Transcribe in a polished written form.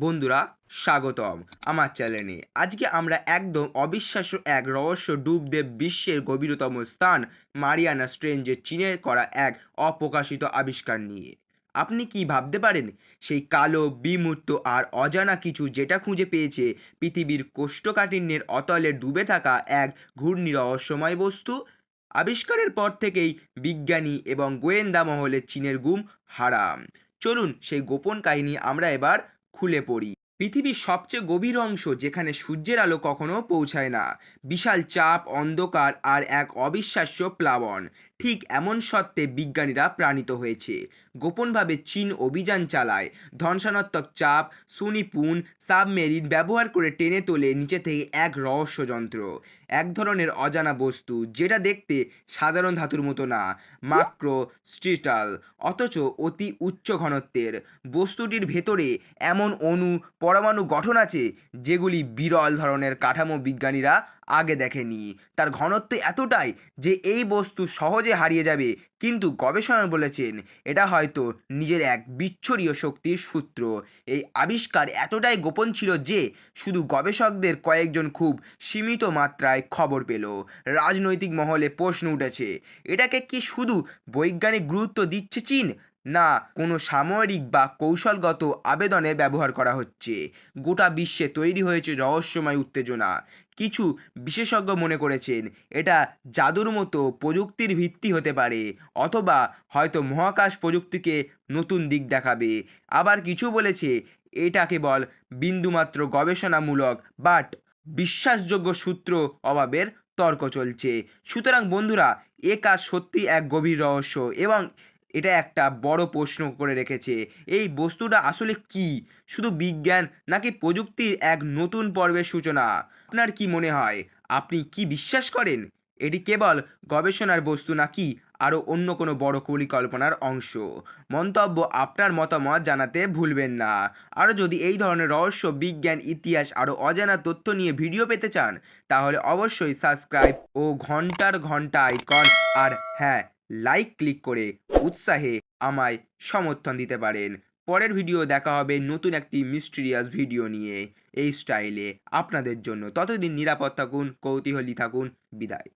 বন্ধুরা, স্বাগতম আমার চ্যানেলে। আজকে আমরা একদম অবিশ্বাস্য এক রহস্য ডুব দেব বিশ্বের গভীরতম স্থান মারিয়ানা ট্রেঞ্চে চীনের করা এক অপ্রকাশিত আবিষ্কার নিয়ে। আপনি কি ভাবতে পারেন, সেই কালো বিমূর্ত আর অজানা কিছু যেটা খুঁজে পেয়েছে পৃথিবীর কোষ্ঠকাঠিন্যের অতলে ডুবে থাকা এক ঘূর্ণি রহস্যময় বস্তু? আবিষ্কারের পর থেকেই বিজ্ঞানী এবং গোয়েন্দা মহলে চীনের গুম হারাম। চলুন সেই গোপন কাহিনী আমরা এবার খুলে পড়ি। পৃথিবীর সবচেয়ে গভীর অংশ, যেখানে সূর্যের আলো কখনো পৌঁছায় না, বিশাল চাপ, অন্ধকার আর এক অবিশ্বাস্য প্লাবন। ঠিক এমন সত্ত্বে বিজ্ঞানীরা প্রাণিত হয়েছে। গোপনভাবে চীন অভিযান চালায়, ধ্বংসাত্মক চাপ, সুনিপুণ সাবমেরিন ব্যবহার করে টেনে তোলে নিচে থেকে এক রহস্য যন্ত্র, এক ধরনের অজানা বস্তু যেটা দেখতে সাধারণ ধাতুর মতো না, মাক্রো স্ট্রিটাল, অথচ অতি উচ্চ ঘনত্বের। বস্তুটির ভেতরে এমন অণু, পরমাণু গঠন আছে যেগুলি বিরল ধরনের কাঠামো বিজ্ঞানীরা আগে দেখেনি। তার ঘনত্ব এতটাই যে এই বস্তু সহজে হারিয়ে যাবে, কিন্তু গবেষণা বলেছেন এটা হয়তো নিজের এক বিচ্ছুরীয় শক্তির সূত্র। এই আবিষ্কার এতটাই গোপন ছিল যে শুধু গবেষকদের কয়েকজন খুব সীমিত মাত্রায় খবর পেল। রাজনৈতিক মহলে প্রশ্ন উঠেছে, এটাকে কি শুধু বৈজ্ঞানিক গুরুত্ব দিচ্ছে চীন, না কোনো সামরিক বা কৌশলগত আবেদনে ব্যবহার করা হচ্ছে? গোটা বিশ্বে তৈরি হয়েছে রহস্যময় উত্তেজনা। কিছু বিশেষজ্ঞ মনে করেছেন এটা জাদুর মতো প্রযুক্তির ভিত্তি হতে পারে, অথবা হয়তো মহাকাশ প্রযুক্তিকে নতুন দিক দেখাবে। আবার কিছু বলেছে এটা কেবল বিন্দুমাত্র গবেষণামূলক বাট বিশ্বাসযোগ্য সূত্র অভাবের তর্ক চলছে। সুতরাং বন্ধুরা, এ কাজ সত্যি এক গভীর রহস্য, এবং এটা একটা বড় প্রশ্ন করে রেখেছে, এই বস্তুটা আসলে কি? শুধু বিজ্ঞান, নাকি প্রযুক্তির এক নতুন পর্বের সূচনা? আপনার কি মনে হয়? আপনি কি বিশ্বাস করেন এটি কেবল গবেষণার বস্তু, নাকি আরো অন্য কোনো বড় পরিকল্পনার অংশ? মন্তব্য আপনার মতামত জানাতে ভুলবেন না। আরও যদি এই ধরনের রহস্য, বিজ্ঞান, ইতিহাস আরো অজানা তথ্য নিয়ে ভিডিও পেতে চান, তাহলে অবশ্যই সাবস্ক্রাইব ও ঘন্টা আইকন, আর হ্যাঁ, লাইক ক্লিক করে উৎসাহে আমায় সমর্থন দিতে পারেন। পরের ভিডিও দেখা হবে নতুন একটি মিস্টিরিয়াস ভিডিও নিয়ে, এই স্টাইলে আপনাদের জন্য। ততদিন নিরাপদ থাকুন, কৌতূহলী থাকুন। বিদায়।